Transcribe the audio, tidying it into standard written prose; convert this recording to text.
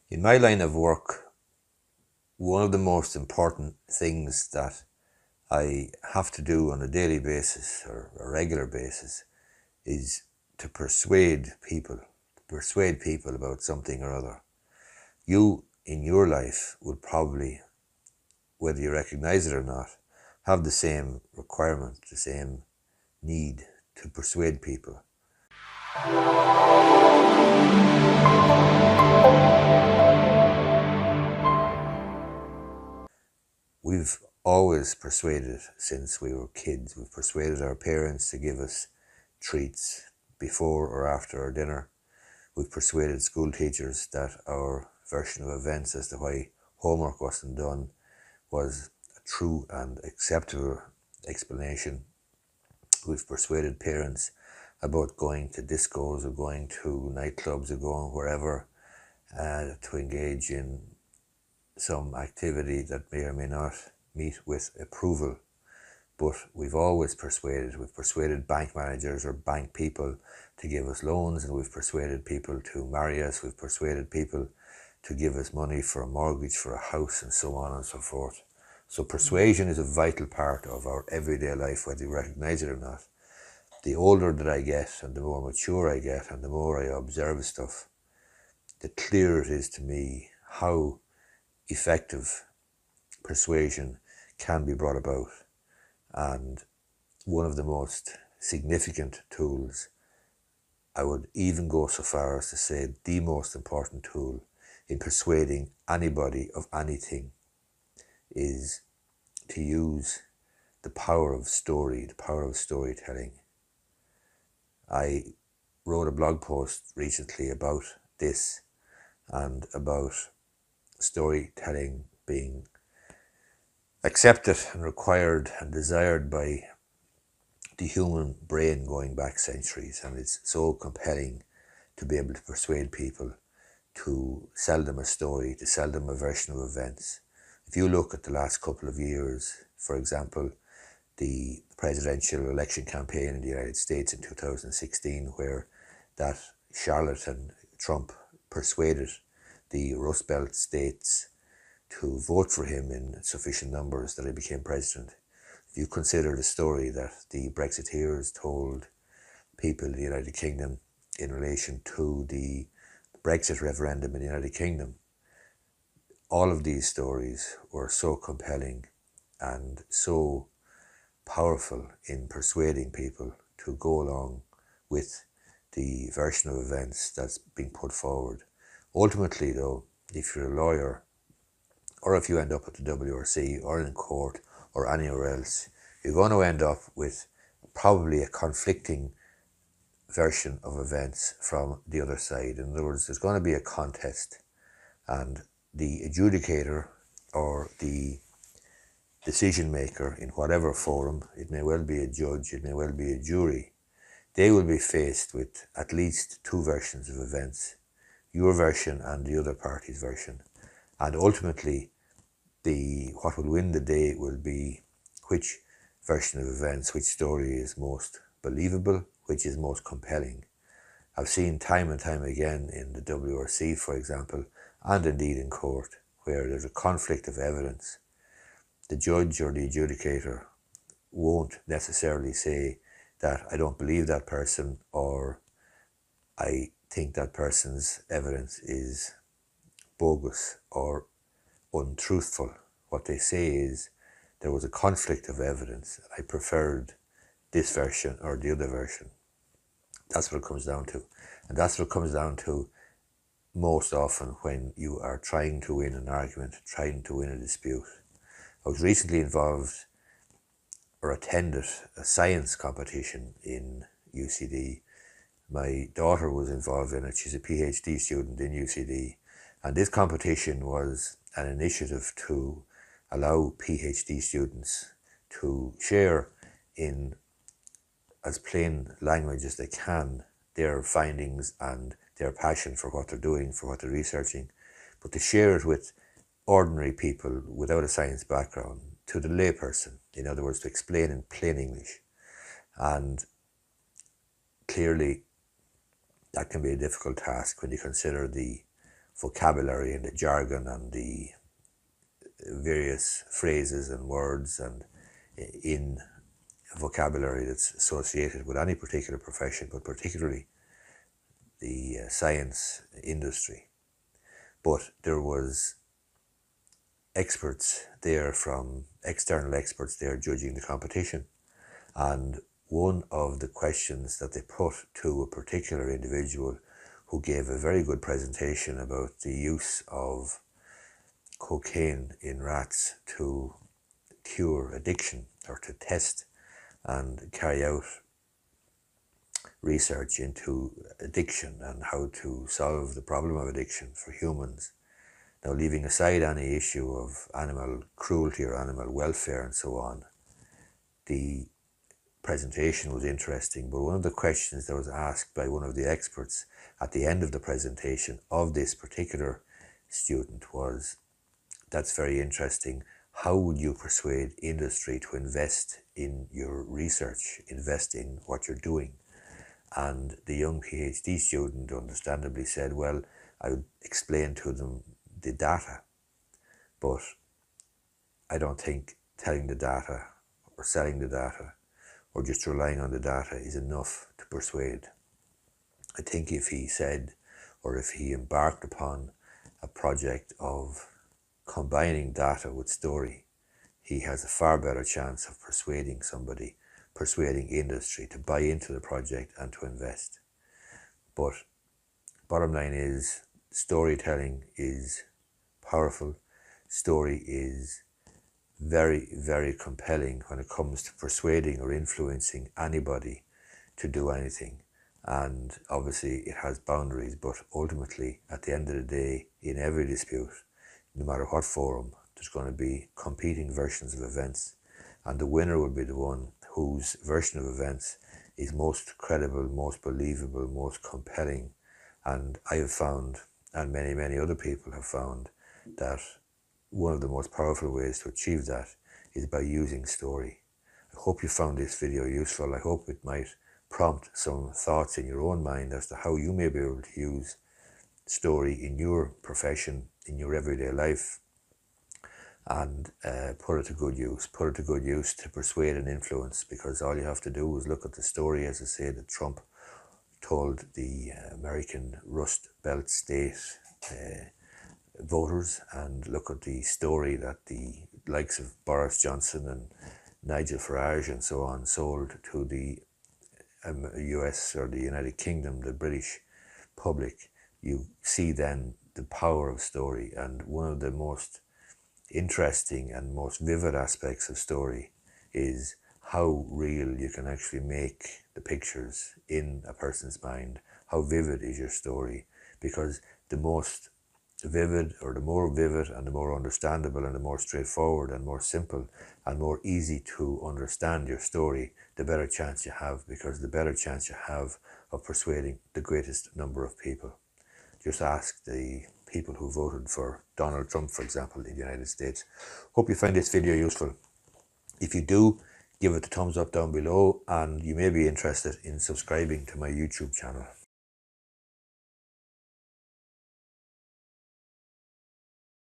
In my line of work, one of the most important things that I have to do on a daily basis or a regular basis is to persuade people about something or other. You, in your life, would probably, whether you recognize it or not, have the same requirement, the same need to persuade people. We've always persuaded since we were kids. We've persuaded our parents to give us treats before or after our dinner. We've persuaded school teachers that our version of events as to why homework wasn't done was a true and acceptable explanation. We've persuaded parents about going to discos or going to nightclubs or going wherever to engage in some activity that may or may not meet with approval. But we've always persuaded. We've persuaded bank managers or bank people to give us loans, and we've persuaded people to marry us. We've persuaded people to give us money for a mortgage, for a house, and so on and so forth. So persuasion is a vital part of our everyday life, whether you recognize it or not. The older that I get and the more mature I get and the more I observe stuff, the clearer it is to me how effective persuasion can be brought about. And one of the most significant tools, I would even go so far as to say the most important tool in persuading anybody of anything, is to use the power of story, the power of storytelling. I wrote a blog post recently about this and about storytelling being accepted and required and desired by the human brain going back centuries, and it's so compelling to be able to persuade people to sell them a story, to sell them a version of events. If you look at the last couple of years, for example, the presidential election campaign in the United States in 2016, where that charlatan Trump persuaded the Rust Belt states to vote for him in sufficient numbers that he became president. If you consider the story that the Brexiteers told people in the United Kingdom in relation to the Brexit referendum in the United Kingdom, all of these stories were so compelling and so powerful in persuading people to go along with the version of events that's being put forward. Ultimately, though, if you're a lawyer, or if you end up at the WRC or in court or anywhere else, you're going to end up with probably a conflicting version of events from the other side. In other words, there's going to be a contest, and the adjudicator or the decision maker in whatever forum, it may well be a judge, it may well be a jury, they will be faced with at least two versions of events, your version and the other party's version. And ultimately, what will win the day will be which version of events, which story is most believable, which is most compelling. I've seen time and time again in the WRC, for example, and indeed in court, where there's a conflict of evidence. The judge or the adjudicator won't necessarily say that I don't believe that person or I think that person's evidence is bogus or untruthful. What they say is there was a conflict of evidence. I preferred this version or the other version. That's what it comes down to. And that's what it comes down to most often when you are trying to win an argument, trying to win a dispute. I was recently involved or attended a science competition in UCD. My daughter was involved in it. She's a PhD student in UCD. And this competition was an initiative to allow PhD students to share in as plain language as they can their findings and their passion for what they're doing, for what they're researching, but to share it with ordinary people without a science background, to the layperson, in other words, to explain in plain English. And clearly that can be a difficult task when you consider the vocabulary and the jargon and the various phrases and words and in vocabulary that's associated with any particular profession, but particularly the science industry. But there was experts there, from external experts there, judging the competition. And one of the questions that they put to a particular individual who gave a very good presentation about the use of cocaine in rats to cure addiction, or to test and carry out research into addiction and how to solve the problem of addiction for humans. Now, leaving aside any issue of animal cruelty or animal welfare and so on, the presentation was interesting, but one of the questions that was asked by one of the experts at the end of the presentation of this particular student was, "That's very interesting. How would you persuade industry to invest in your research, invest in what you're doing?" And the young PhD student understandably said, "Well, I would explain to them the data, but I don't think telling the data or selling the data or just relying on the data is enough to persuade. I think if he said, or if he embarked upon a project of combining data with story, he has a far better chance of persuading somebody, persuading industry to buy into the project and to invest." But bottom line is, storytelling is powerful. Story is very, very compelling when it comes to persuading or influencing anybody to do anything. And obviously it has boundaries, but ultimately, at the end of the day, in every dispute, no matter what forum, there's going to be competing versions of events, and the winner will be the one whose version of events is most credible, most believable, most compelling. And I have found, and many, many other people have found, that one of the most powerful ways to achieve that is by using story. I hope you found this video useful. I hope it might prompt some thoughts in your own mind as to how you may be able to use story in your profession, in your everyday life, and put it to good use. Put it to good use to persuade and influence, because all you have to do is look at the story, as I say, that Trump told the American Rust Belt state voters, and look at the story that the likes of Boris Johnson and Nigel Farage and so on sold to the US or the United Kingdom, the British public. You see then the power of story, and one of the most interesting and most vivid aspects of story is how real you can actually make the pictures in a person's mind. How vivid is your story? Because the most vivid, or the more vivid and the more understandable and the more straightforward and more simple and more easy to understand your story, the better chance you have, because the better chance you have of persuading the greatest number of people. Just ask the people who voted for Donald Trump, for example, in the United States. Hope you find this video useful. If you do, give it a thumbs up down below, and you may be interested in subscribing to my YouTube channel.